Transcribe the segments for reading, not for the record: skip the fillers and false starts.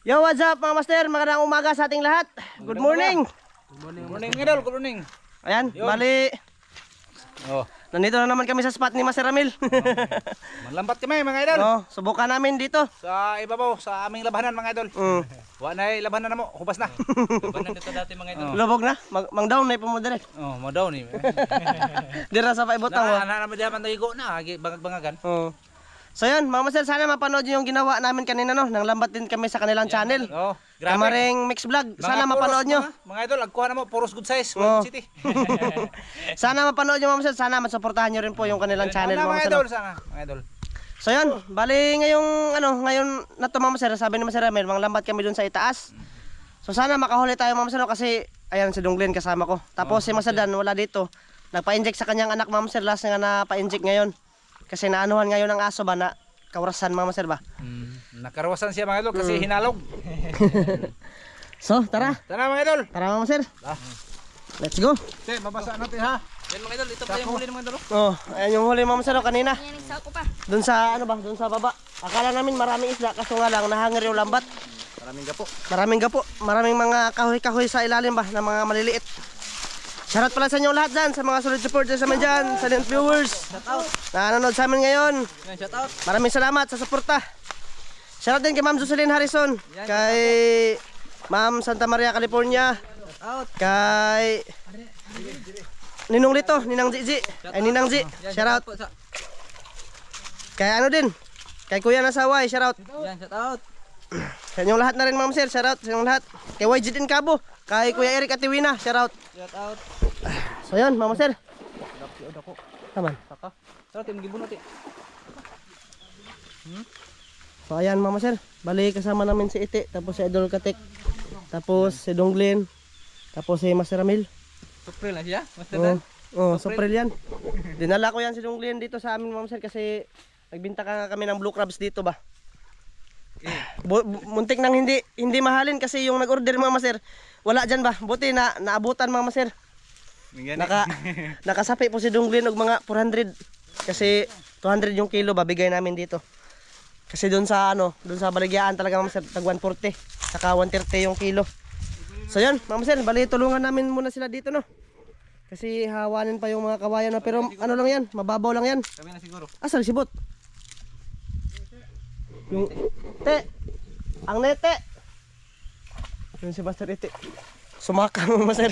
Yo, what's up mga master? Magandang umaga sa ating lahat. Good morning. Good morning, idol. Good morning. Ayan, bali. Oh, Nandito na naman kami sa spot ni Master Ramil. manlambat kami mga idol. Oh, subukan namin dito. Sa ibabaw, sa aming labanan mga idol. Wa na labanan na mo, hubas na. Labanan dito dati mga idol. Lubog na, mang down na po mo dire. Oh, mo daw ni. Dira sa paibutang. Na naman diyan tagigo na, bangag-bangagan. Oh. So yun, mga master, sana mapanood nyo yung ginawa namin kanina, no? Nang lambat din kami sa kanilang channel. Oh, grabe. Kamaring Mix Vlog. Sana mapanood nyo. Mga idol, agkuha na mo, puros good size, Oh. City. Sana mapanood nyo mga master. Sana masuportahan nyo rin po yung kanilang channel, mga mga master. idol, sana, mga idol. So yun, bali ngayon na to mga master, sabi ni Master Ramil, mga lambat kami dun sa itaas. So sana makahuli tayo mga master, no? Kasi ayan si Donglin kasama ko. Tapos si Master Dan wala dito. Nagpa-inject sa kanyang anak mga master, last nga na-pa-inject ngayon. Kasi naanuhan ngayon ng aso ba na kawrasan mga master ba? Nakarawasan siya mga idol kasi hinalog. So tara, Tara mga idol. tara mga master. Ah. Let's go. Okay, mabasa natin ha. Yan mga idol, ito pa yung huli ng mga idol. Oh, ayan yung huli mga master, no, kanina. Yan, nagsako pa. Doon sa doon sa baba. Akala namin maraming isda kaso nga lang nahangir yung lambat. Maraming gapo, maraming mga kahoy-kahoy sa ilalim ba na mga maliliit. Shoutout pala sa inyo lahat dyan, sa mga solid supporters naman dyan, silent viewers. Na nanonood sa amin ngayon. Shoutout. Maraming salamat sa suporta. Shoutout din kay Ma'am Jocelyn Harrison, kay Ma'am Santa Maria, California, kay Ninong Lito, Ninang Gigi, ay Ninang G, shoutout. Kay ano din, kay Kuya Nasaway, shoutout. Yan, shoutout. Sa inyong lahat na rin mga sir, shoutout sa inyong lahat. Kay YG din Cabo, kay Kuya Eric Atiwina, shoutout. Shoutout. So yun mga sir. Taman. Saka. Shoutout yung gibon natin. So ayan mga sir, bali kasama namin si Iti, tapos si Idol Katek, tapos si Donglin, tapos si Master Ramil. Supril na siya, Master Dan. Supril yan. Dinala ko yan si Donglin dito sa amin mga sir kasi nagbinta ka kami ng blue crabs dito ba. Muntik nang hindi mahalin kasi yung nag-order mga master wala dyan ba. Buti na naabutan mga master. Nakasapi po si Donglin og mga 400 kasi 200 yung kilo ba bigay namin dito. Kasi doon sa Baligyaan talaga mga master tag 140 saka 130 yung kilo. So yun mga master, bali tulungan namin muna sila dito no. Kasi hawanin pa yung mga kawayan na pero ano lang yan, mababaw lang yan. Kami na siguro. Asal sibot. Yung te, ang nete. Yung si Master Iti. Sumaka mga master.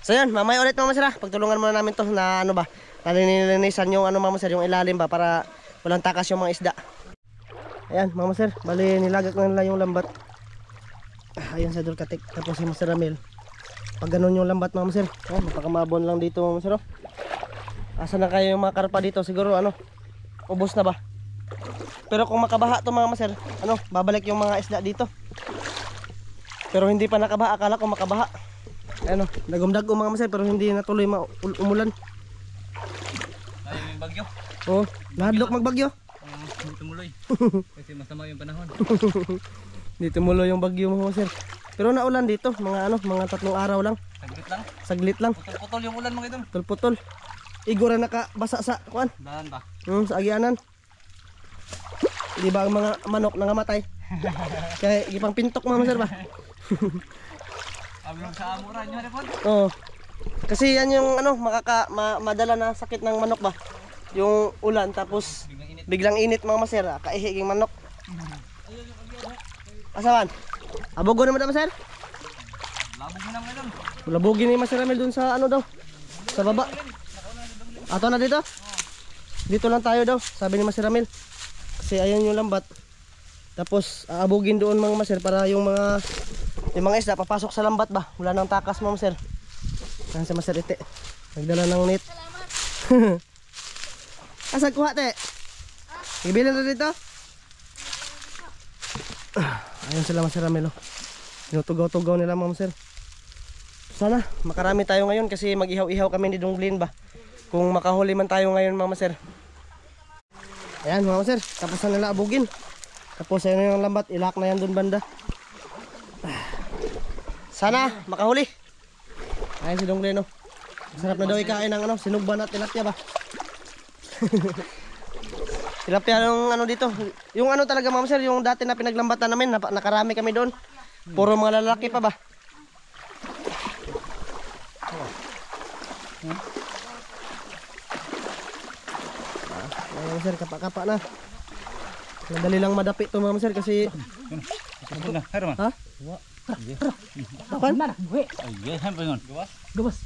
So yan, mamaya ulit mga master ha. Pagtulungan muna namin to na ano ba, nalinisan yung mga master, yung ilalim ba para walang takas yung mga isda. Ayan mga master, bali nilagak na nila yung lambat. Ayan sa Idol Katek, tapos si Master Ramil. Pag ganun yung lambat mga master, napakamabon lang dito mga master. Asa na kayo yung mga karpa dito, siguro ubos na ba? Pero kung makabaha to mga master, babalik yung mga isda dito. Pero hindi pa nakabaha, akala ko makabaha. Nagumdag mga master pero hindi natuloy umulan. Ay, may bagyo. Oh, nahadlok magbagyo. Hindi tumuloy. Kasi masama yung panahon. Hindi tumuloy yung bagyo mga master. Pero naulan dito, mga 3 araw lang. Saglit lang. Saglit lang. Putol-putol yung ulan mga idol. Putol-putol. Igora nakabasa sa kuan. Dahan ba? Sa agianan. Di ba ang mga manok nangamatay? Kaya ipang pintok mga master ba? Abang sa amuran nyo repot. Oo. Kasi yan yung madala na sakit ng manok ba? Yung ulan tapos biglang init mga master, kaihiging manok. Asaman? Abogo naman daw master? Labog mo na mga idol. Labogin ni Master Ramil dun sa daw? Sa baba. Ato na dito? Dito lang tayo daw, sabi ni Master Ramil. Kasi ayan yung lambat. Tapos aabugin doon mga master para yung mga isda papasok sa lambat ba. Wala nang takas mga master. Yan si Master Ite. Nagdala ng net. Asa kuha te? Ibilin na dito? Ayun sila Master Ramil. Tinutugaw-tugaw nila mga master. Sana makarami tayo ngayon kasi mag-ihaw-ihaw kami ni Donglin ba. Kung makahuli man tayo ngayon mga master. Ayan mga master, tapos na nila abugin. Tapos ayun yung lambat, ilak na yan dun banda. Sana makahuli. Ayan si Donglin no. Sarap na daw ikain ng sinugban at tilapia ba. Tilapia yung ano dito. Yung ano talaga ma'am sir, yung dati na pinaglambatan namin, nakarami kami doon. Puro mga lalaki pa ba? Ma'am sir, kapa-kapa na. Madali lang madapi to ma'am sir kasi Sabon na. Haro man. ha? Kapan? Ay, ham pa ngon. Gawas.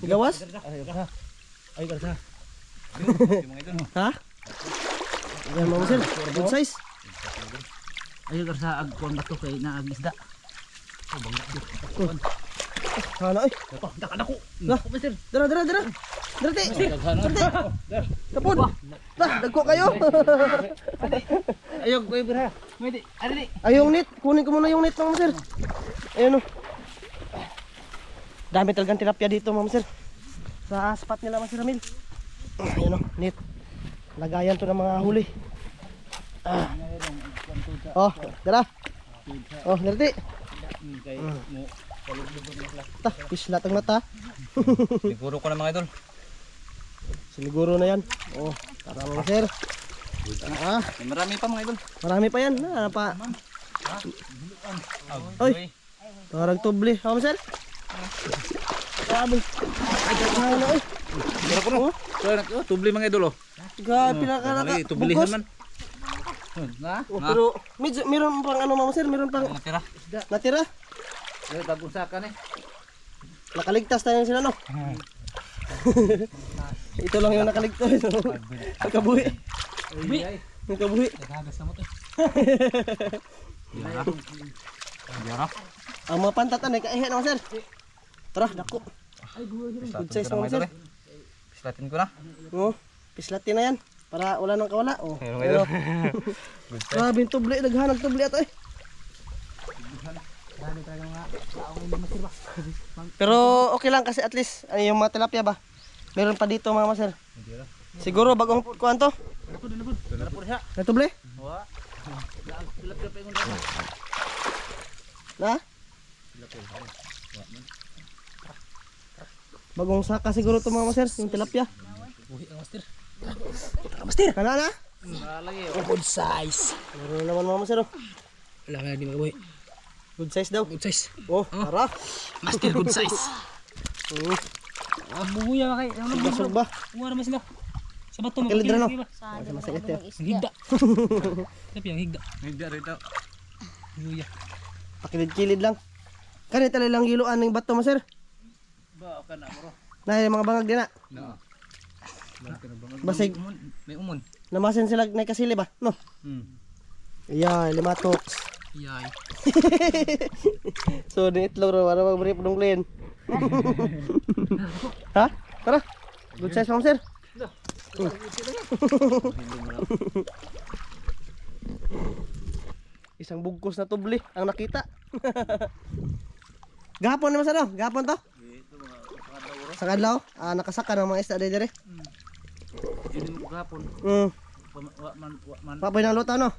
Gawas? Ay, karsa. Mga idol. Ha? Yan ma'am sir, good size. Ay, karsa agkuan bato kay naag isda. Hala ay. Dako. Lah, Mister. dara. Dara ti. Kapon. Lah, dagko kayo. Ayog, koy bra. Medi, ari. Ay, yung net. Kunin ko muna yung net, ma'am sir. Ayun o. Dami talagang tilapia dito, ma'am sir. Sa spot nila, ma'am sir Ramil. Ayun o, net. Lagayan to ng mga huli. Oh, dara. Oh, nerti. Ta, pisla tang mata. Siguro ko na mga idol. Siguro na yan. Oh, tara ma'am sir. May marami pa mga idol. Marami pa yan. Pa. Oy. Parang tubli. Ma'am sir. Grabe. Ano oy. Pero ko no. Tubli mga idol oh. Grabe pinaka Tublihan man. Na? Oh, pero medyo meron pang ano ma'am sir, meron pang Natira. natira. Ay, bagong saka na. Nakaligtas tayo sila no. Ito lang yung nakaligtas. Nakabuhi. Nakabuhi. Nagagas na mo to. Yara. Ang mga pantatan ay kaihe naman sir. Tara, dako. Good size naman sir. Pislatin ko na. Oh, pislatin na yan. Para wala nang kawala. Oh. Ayun, mga idol. Grabe yung tubli, daghanag tubli ato eh. Pero okay lang kasi at least yung mga tilapia ba? Meron pa dito mga sir. Siguro bagong kuan to. Natubli? Wa. Na? Bagong saka siguro to mga sir, yung tilapia. Buhi ang master. Master, kana na? Lagi. Good size. Meron naman mga sir. Oh. Wala ka di magabuhi. Good size daw. Good size. Oh, tara. Master good size. Buhuya kay. Basog ba? Uwara mas sila. Sa bato mo. Kilid rin, no? Ang higda. Tapi ang higda. Hindi rito. Buhuya. Pakilid-kilid lang. Kanita lang giluan ng bato mo sir. Ba ka na bro. Na yung mga bangag din na. No. Basig. May umon. Namasin sila na kasili ba? No. Yeah, 5 toks. Yay. So, di itlog ro para mag-brief ng clean. Ha? Tara. Good size ma'am sir. Isang bugkos na tubli ang nakita. Gahapon naman sa no? Gahapon to? Sa kadlaw? Nakasaka ng mga isda dire. Hindi mo gapon. Wa man. Papoy ng luto no?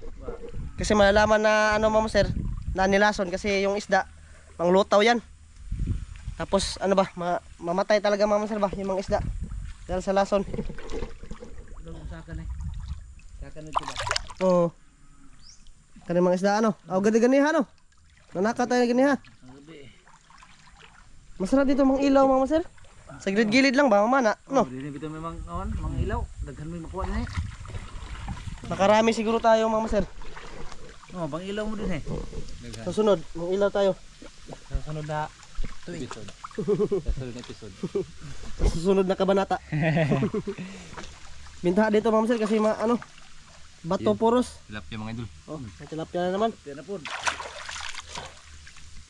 Kasi malalaman na ano ma'am sir, na nilason kasi yung isda, pang lutaw yan. Tapos ano ba, mamatay talaga ma'am sir ba, yung mga isda. Dahil sa lason. Saka na. Saka na ito ba? Oo. Kani mga isda ano? Aw gani-ganiha no? Nanaka tayo ganiha. Masarap dito mga ilaw ma'am sir. Sa gilid-gilid lang ba mamana, no? Dili bitaw may mga ilaw. Daghan mo makuha din eh. Nakarami siguro tayo ma'am sir. Oh, bang ilaw mo din eh. Sa sunod, mga ilaw tayo. Sa sunod na Episode. Sa episode. Sa susunod na kabanata. Bintaha dito ma'am sir kasi ano, bato puros. Tilapia mga idol. Oh, may tilapia na naman. Tiyan na po.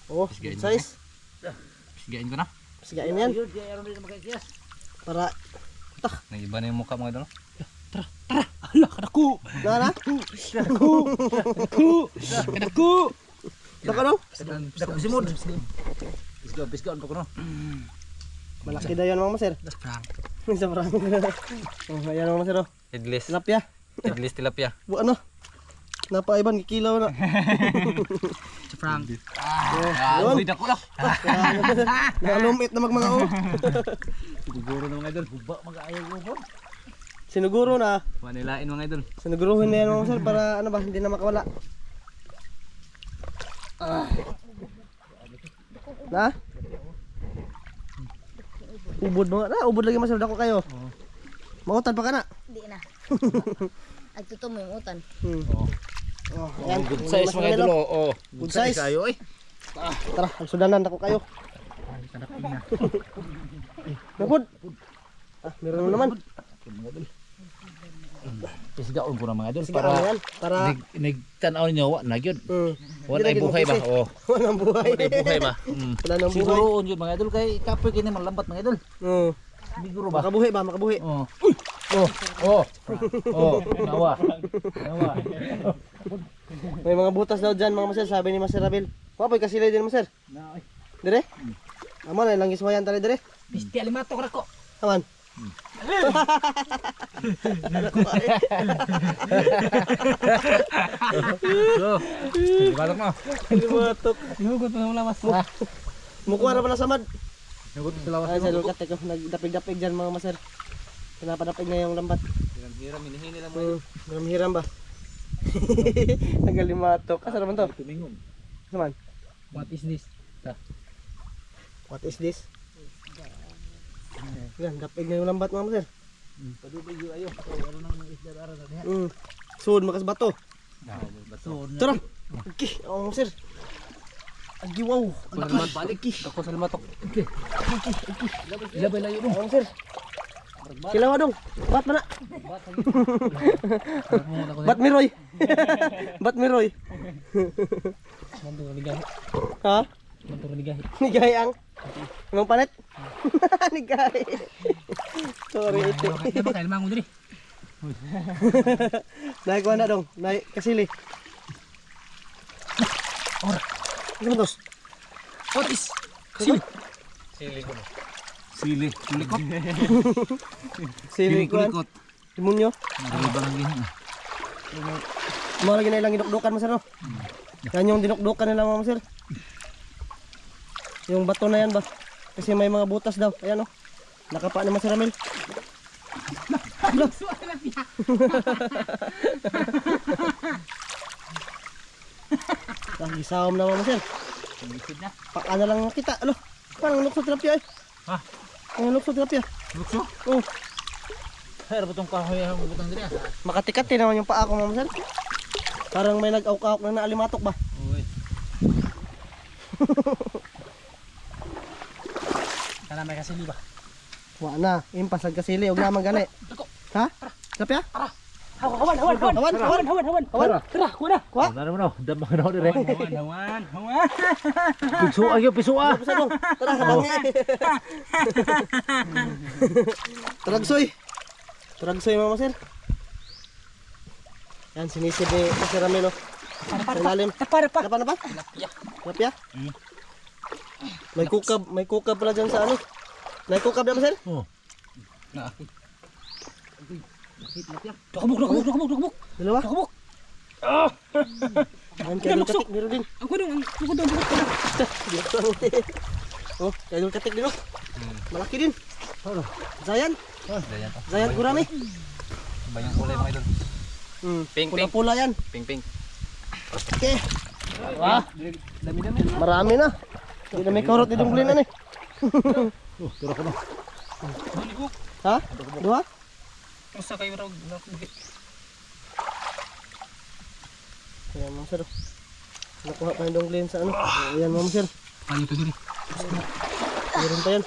Oh, good size. Sigain ko na. Sigain yan. Ayun, diyan aron dito magkakiyas. Para Nag-iba na yung mukha mga idol. Ala, kanaku. na. Kanaku. Dako no? Dako simod. Pisgaon pa ko no. Malaki daw yan mga sir. Das prank. Sa parang. Oh, ayan mga sir. Oh. Headless. Tilapia. Headless tilapia. Bu ano? Napaiban kikilaw na. Sa prank. Yun. Uy, dako na. Nakalumit na magmanga oh. Siguro na mga idol, huba mag-ayaw ko po. Sinuguro na. Manilain mga idol. Sinuguruhin na yan mga sir para ano ba, hindi na makawala. Na? Ubod mo na, ubod lagi masir dako kayo. Mautan pa ka na. Di na. At tuto mo yung utan. Oh, ayan. Good size mga idol. Oh. Good size. Kayo eh. Tara, sudanan ako kayo. Nabod. Meron naman. Isigaon ko na mga idol Sige, ano yan? Para nagtanaw ninyo wa na gyud. Wala Hindi ay na buhay ba? ginugis Oh. Walang buhay. Wala ay buhay ba? Wala nang buhay. Siguro yun mga idol kay kapoy kini malambat mga idol. Siguro ba? Makabuhi ba? Makabuhi. Oh. Oh. Oh. Nawa. Nawa. May mga butas daw dyan mga maser, sabi ni Maser Abel. Wapoy kasilay din maser. Dire? Amo na lang giswayan tali dire. Pisti alimato ko rako. Aman. So. Batok mo. Limatok. Inugot na lawas. Mukuha na pala samad. Nagot sa lawas. Ay, sa lukat ko. Nagdapig-dapig dyan mga maser. Pinapadapig na yung lambat. Hiram hinihini lang Maram hiram ba? Nagalimatok. Asa naman to? tumingon. Saman? What is this? What is this? Yan, dapig na yung lambat mga maser. Padubay yu ayo. Ano nang isda ara na diha. Suod makas bato. So, Tara. Okay, oh maser. Agiwaw. Salamat balik. Ako salamat tok. Ilabay layo mo. Oh maser. Kilawa dong. Bat mana? Bat miroy. Bat miroy. mantu ni gahi. Ha? Mantu ni gahi. Nigay ang. Anong panet? Nigay. Sorry ito. Bakit ba kail mangu diri? Naik ko na dong. Naik kasili. Ora. Ano tos? What is? Sili. Sili. Kulikot. Sili ko. Timunyo. Nagibang gini. Mga lagi na ilang dinukdukan masir no? Yan yung dinukdukan nila mga masir. Yung bato na yan ba? Kasi may mga butas daw. Ayan o. Nakapa ni Masir Amel. Isawam na mga masir. Paka na lang nakita. Alo. Parang lukso tilapia eh. Ha? Ang lukso tilapia. Lukso? Oh. Hayar butong kahoy ang butang diri. Makatikati naman yung paa ko mga masir. Parang may nag-auk-auk na naalimatok ba? Oy. Kana may kasili ba? Wa na. Impas ang kasili. Huwag naman gani. Ha? Tilapia? Hawan. Tara, kuha na. Kuha? Ano mo? Dam na dire. Hawan. Piso ayo piso ah. Bisa dong. Tara, habangi. Taragsoy. Taragsoy mga masir. Yan, sinisid ni Masir Amel oh. Ilalim. Para. Apa na ba? Tilapia. May kukab pala dyan sa ano. May kukab na Masir? Oh. Dokabuk. Dalawa? Dokabuk. Yan, kaidol katik. Meron din. Ang kuno ang tukod doon. Oh, kaidol katik din oh. Malaki din. Zayan. Dayan. Zayan gurami. Bayang kulay mga idol. Pink. Pula-pula yan. Ping. Okay. Wah, marami na. Hindi na may karot ni Dunglin na eh. Turo ko no. Ha? Dua? Usa kayo raw. Ayan mga sir. Nakuha pa yung Dunglin sa ano. Ayan mga sir. Ano to diri? Meron pa yan.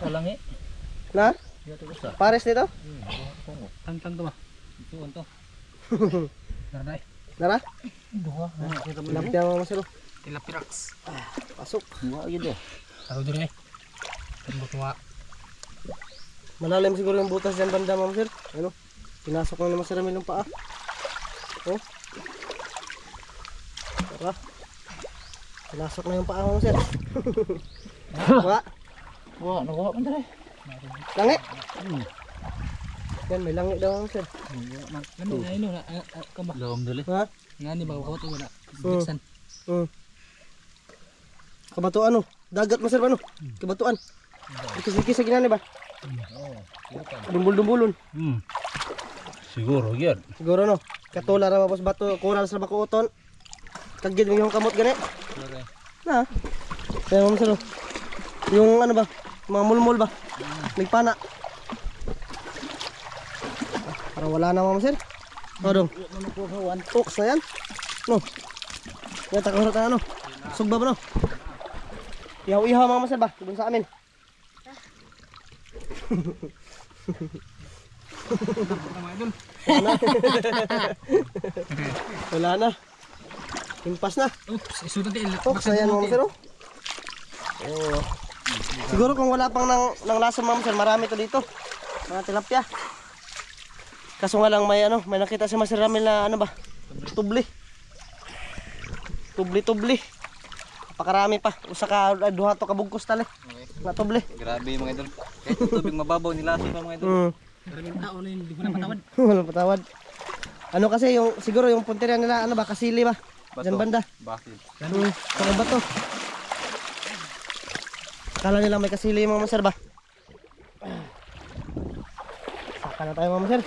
Lang eh. Na? Pares nito? Tang to ba? Tuon to. Daray. Nara? Duha. Tilapia mga sir. Tilapirax. Pasok. Wa gyud eh. Taro diri. Tuwa. Malalim siguro yung butas dyan banda mga sir. Ano? Pinasok lang naman sa ramin ng paa. Oh. Tara. Pinasok na yung paa mga sir. Wala. Wa nakuha man dire. Langi. Yan, may langi daw mga sir. Ano na ino na kamba. Lawom dali. Ha? Ngani ba ko to wala. Bigsan. Kabatuan oh. Dagat mo sir ano? Kabatuan. Ikis-ikis sa ginani ba? Dumbul-dumbulon. Siguro yan. Siguro no. Katula ra mapos bato, kural sa bakuoton. Kagid mo yung kamot gani. Na. Kaya mo sir. Yung ano ba? Mga mulmul ba? Nagpana. Para wala na mo sir. O dong. Oks na yan. No. Yan takahurot na ano. Sugba ba no? Ihaw-ihaw mga sir ba? Doon sa amin. Wala na. Impas na. Oops, isutan din. Oks na yan mga sir. Oh. Siguro kung wala pang ng laso mga sir, marami to dito. Mga tilapia. Kaso nga lang may ano, may nakita si Master Ramil na ano ba? Tubli. Tubli. Pakarami pa. Usa ka duha to ka bugkos tali. Na tubli. Grabe mga idol. Kahit yung tubig mababaw nila pa mga idol. Maraming tao na yun, hindi ko na patawad. Wala patawad. Ano kasi yung siguro yung punteriya nila ano ba kasili ba? Diyan banda. Bakit? Sa bato. Kala nila may kasili yung mga master ba? Saka na tayo mga master.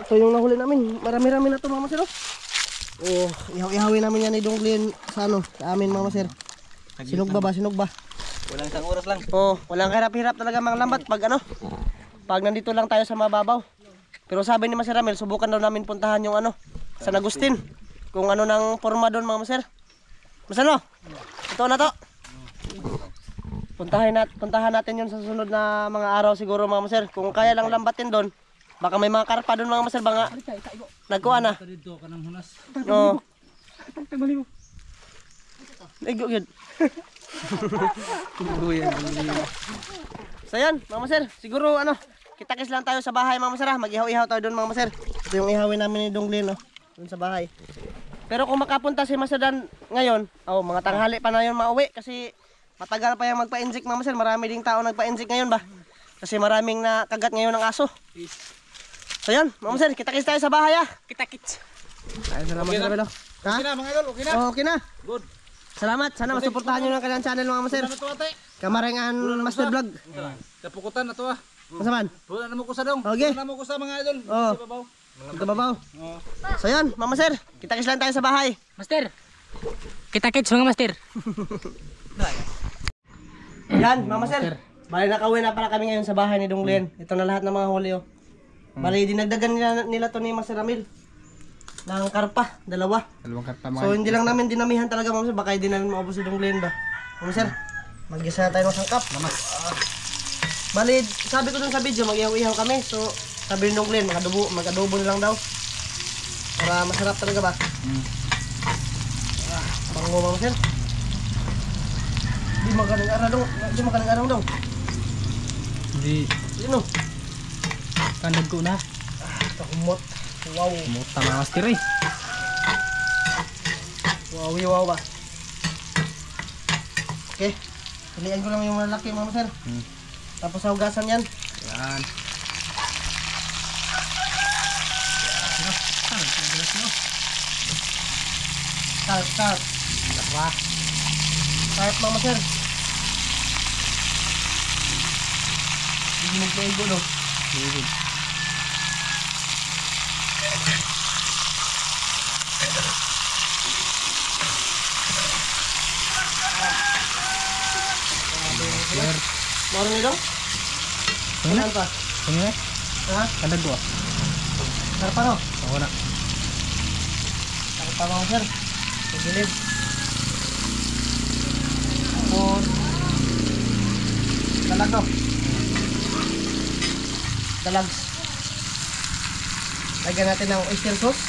So yung nahuli namin, marami-rami na to mga master. Oh, ihaw-ihawin namin yan ni Donglin sa ano, sa amin mga master. Sinugba ba? Walang isang oras lang. Oh, walang hirap-hirap talaga mga lambat pag ano. Pag nandito lang tayo sa mababaw. Pero sabi ni Master Ramil, subukan daw namin puntahan yung ano, San Agustin. Kung ano nang forma doon mga master. Masano? Ito na to. Puntahan natin yun sa susunod na mga araw siguro mga master. Kung kaya lang lambatin doon, baka may mga karpa doon mga master. Baka nagkuha na. Dito ka ng hunas. Oo. Igo yun. So yan mga master, siguro ano, kita-kis lang tayo sa bahay mga master. Mag-ihaw-ihaw tayo doon mga master. Ito yung ihawin namin ni Donglin doon sa bahay. Pero kung makapunta si Master Dan ngayon, mga tanghali pa na yun mauwi kasi matagal pa yung magpa-inject mga master. Marami ding tao nagpa-inject ngayon ba? Kasi maraming nakagat ngayon ng aso. So yan, mga master, kita-kits tayo sa bahay Kita-kits. Ay, salamat sa kabilo. Ha? Okay na mga idol, okay na. Oh, okay na. Good. Salamat. Sana masuportahan nyo ng kanilang channel mga master. Kamarengan Master Vlog. Kapukutan na to Masaman? Wala na mo ko sa dong. Okay. Wala na mo ko sa mga idol. Oh. Sa babaw. Magkababaw. So yan, mga master, kita-kits lang tayo sa bahay. Master! Kita-kits mga master. Yan, mga master. Bali nakauwi na pala kami ngayon sa bahay ni Donglin. Ito na lahat ng mga huli Bali dinagdagan nila to ni Master Ramil ng karpa, dalawa. Dalawang karpa So hindi lang namin dinamihan talaga mga master, baka hindi namin maubos si Donglin ba. Mga master, mag-isa na tayo ng sangkap. Bali, sabi ko dun sa video, mag-ihaw-ihaw kami. So sabi ni Donglin, mag-adobo na lang daw. Para masarap talaga ba? Bango mga master. Di magaling araw daw. Hindi. Sino? Kandag ko na. Kahumot. Wow. Muta mga master eh. Wow ba? Okay. Pilihan ko lang yung malaki mga master. Tapos hugasan yan. Yan. Start. Dalawa. Start mga master. Hindi magpaigo no. Good. Meron nito? Saan pa? Ano na? Ha? Kandag ko. Start pa no? Ako na. Start pa mga master. Pagilid. Tapos dalag no? Dalag. Lagyan natin ng oyster sauce.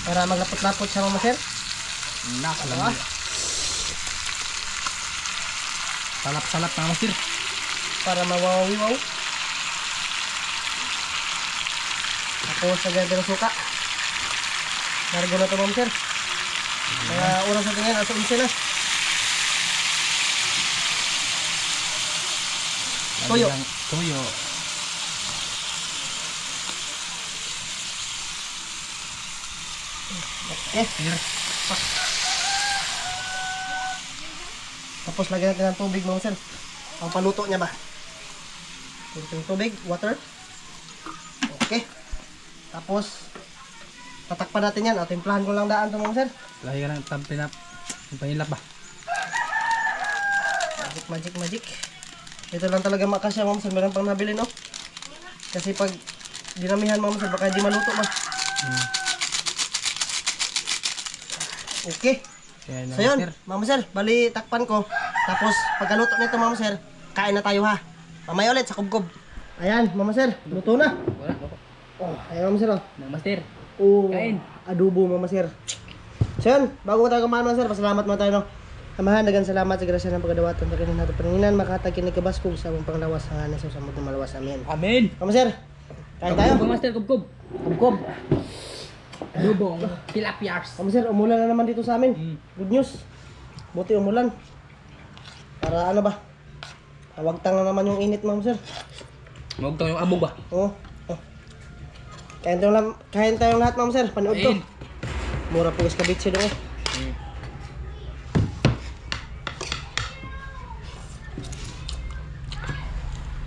Para maglapot-lapot siya mga master. Dalawa. Salap-salap mga master. Para mawawiwaw. Tapos lagyan natin ng suka. Nargo na ito mga master. Kaya oras natin ngayon, aso 11 na. Toyo. Toyo. Okay. Tapos lagyan natin ng tubig mga sir. Ang paluto niya ba? Kunting tubig, water. Okay. Tapos tatakpan natin yan. O, timplahan ko lang daan to mga sir. Lahi ka ng tampinap. Yung panilap ba? Magic. Ito lang talaga makasya mga sir. Meron pang nabili no. Kasi pag dinamihan mga sir, baka di maluto ba. Okay. Kaya na, So yun, sir. Mama Sir, bali takpan ko. Tapos pagkaluto nito Mama Sir, kain na tayo ha. Mamaya ulit sa kubkob. Ayan, Mama Sir, luto na. Wala, wala. Oh, ayan Mama Sir oh. Nang master. Oh, Kain. adobo Mama Sir. So yun, bago tayo kumain Mama Sir, pasalamat muna tayo no. Amahan, dagan salamat sa grasya ng pagkadawatan. Pagkainin natin paninginan, makatag kinikabaskog sa among panglawas ng anas sa samot ng malawas. Amen. Amen. Mama Sir, kain tayo. Kubkob, master, kubkob. Kubkob. Adobong tilapias. Mama Sir, umulan na naman dito sa amin. Good news. Buti umulan. Para ano ba? Tawagtang na naman yung init, Ma'am Sir. Magtang yung abog ba? Oo. Oh. Kain tayong lahat, Ma'am Sir. Panood to. Kain. Mura po iskabitsi doon.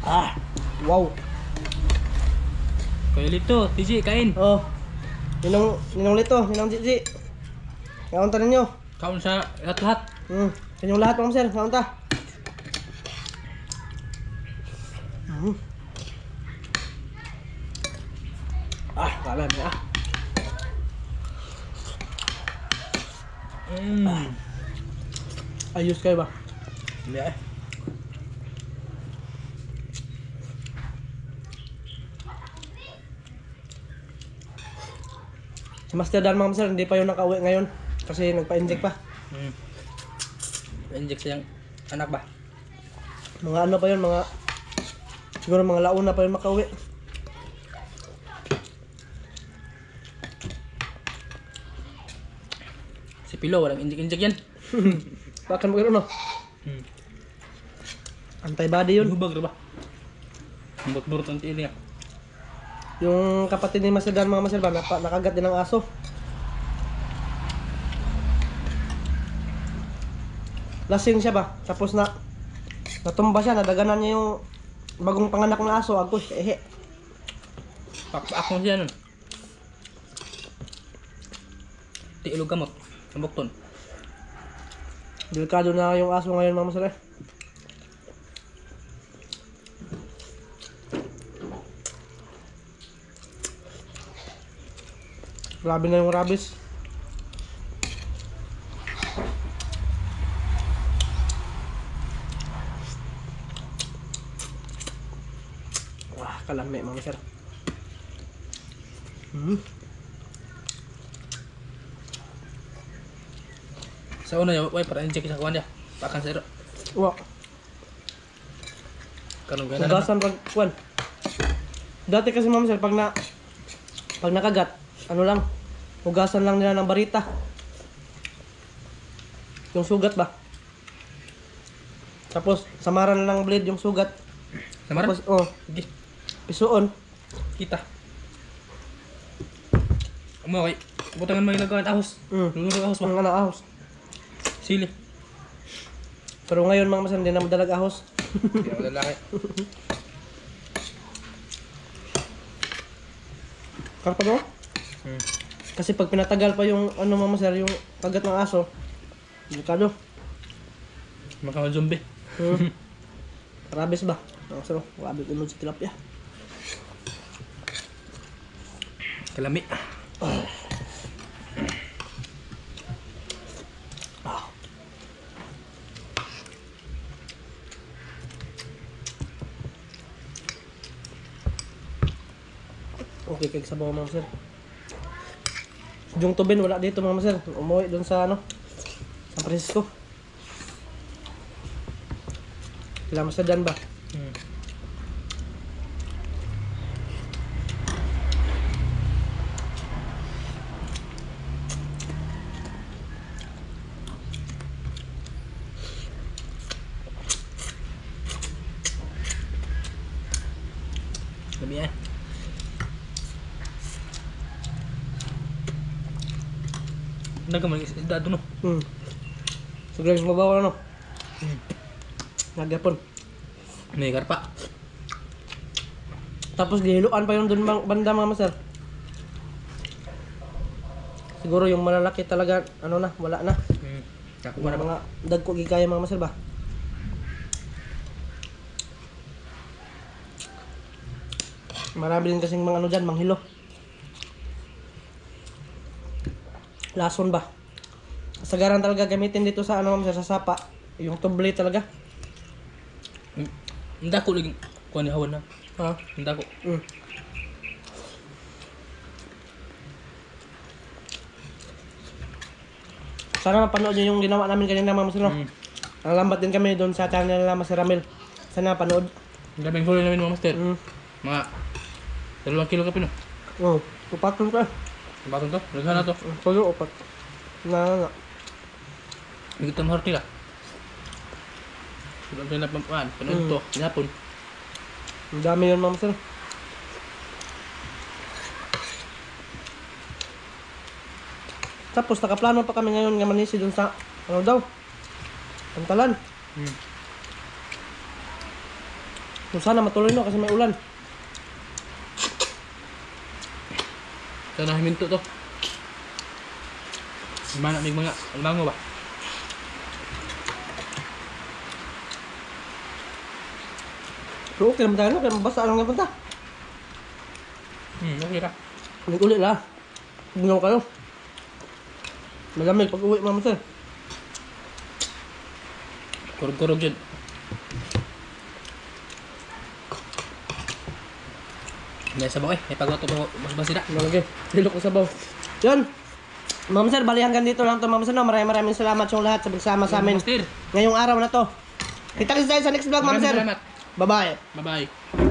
Ah, wow. Kayo lito, TJ, kain. Oh. Ninong Lito, Ninong Gigi. Kaunta ninyo. Kaon sa lahat-lahat. Kanyong lahat, Ma'am Sir. Kaunta. Ah, kalan ya. Ayos kayo ba? Hindi eh. Si Master Dan, Ma'am Sir, hindi pa yun nakauwi ngayon. Kasi nagpa-inject pa. Inject siyang anak ba? Mga ano pa yun, siguro mga launa pa yun makauwi. Si Pilo, walang inject-inject yan. Bakit mo gano'n, no? Antibody yun. Hubag ba? Burot-burot ang tiil niya. Yung kapatid ni Master Dan, mga Master ba, nakagat din ng aso. Lasing siya ba? Tapos natumba siya, nadaganan niya yung bagong panganak ng aso. Agos, ehe. Pakpak mo siya nun. Di ilog gamot. Sambukton. Delikado na yung aso ngayon, mga Master. Grabe na yung rabies. Wah, kalami mga sir. Sa una niya, way para inject sa kuwan niya. Pakan sa iro. Wah, Karong gana na. hugasan pag kwan. Dati kasi mga sir, pag nakagat, ano lang, hugasan lang nila ng barita. Yung sugat ba? Tapos, samaran lang ng blade yung sugat. Samaran? Tapos, oh, Sige, pisuon. kita. Amo kay. Butangan mo ilagaw ang ahos. Luluro ahos ba? Ang anak ahos. Sili. Pero ngayon mga masan, hindi na madalag ahos. Hindi ako lalaki. Karpa mo? Kasi pag pinatagal pa yung ano mga sir, yung kagat ng aso, delikado. Makaw zombie. Rabies ba? Ang sir, grabe unod sa tilapia. Kalami. Okay, kay sabaw mga sir. Yung tubin wala dito mga sir. Umuwi doon sa ano, San Francisco. Kailangan sa dyan ba? Kalami eh. Nagamal isda doon no. Siguro yung mabaw ano. Nagyapon. May karpa. Tapos gihiluan pa yung dun banda mga master. Siguro yung malalaki talaga, ano na, wala na. Nakuha na ba? Mga dagko gikaya mga master ba? Marami din kasing mga ano dyan, manghilo. Lason ba? Sagaran talaga gamitin dito sa ano sa sapa. Yung tumbli talaga. Hindi ako lagi kuha ni Hawan na. Ha? Hindi ako. Sana mapanood nyo yung ginawa namin kanina mga master. Nalalambat din kami doon sa channel nila Master Ramil. Sana panood. Ang daming huli namin mga master. Mga 2 kilo ka pino. Oh, upatong ka. Batong to? Laghan na to. Palo upat. Na. Higit ang horti ka. Sulang tayo na pampaan. Panood to. Yapon. Ang dami yun mga master. Tapos nakaplano pa kami ngayon nga manisi dun sa ano daw? Pantalan. Kung sana matuloy no kasi may ulan. Sana himinto to. Mana may mga almango ba? Pero okay naman tayo no, kaya mabasa lang nga punta. Okay ra. Ulit lang. Tingnan kayo. Malamig pag uwi mga master. Kurog-kurog dyan. Hindi sabaw eh. May pagwato pa mas basida. Malagay. Silok ko sabaw. Yun. Ma'am sir, bali hanggang dito lang to ma'am sir. No? Maraming salamat sa lahat sa pagsama sa amin Master. ngayong araw na to. Kita-kits tayo sa next vlog ma'am Maraming sir. salamat. Bye-bye. Bye-bye.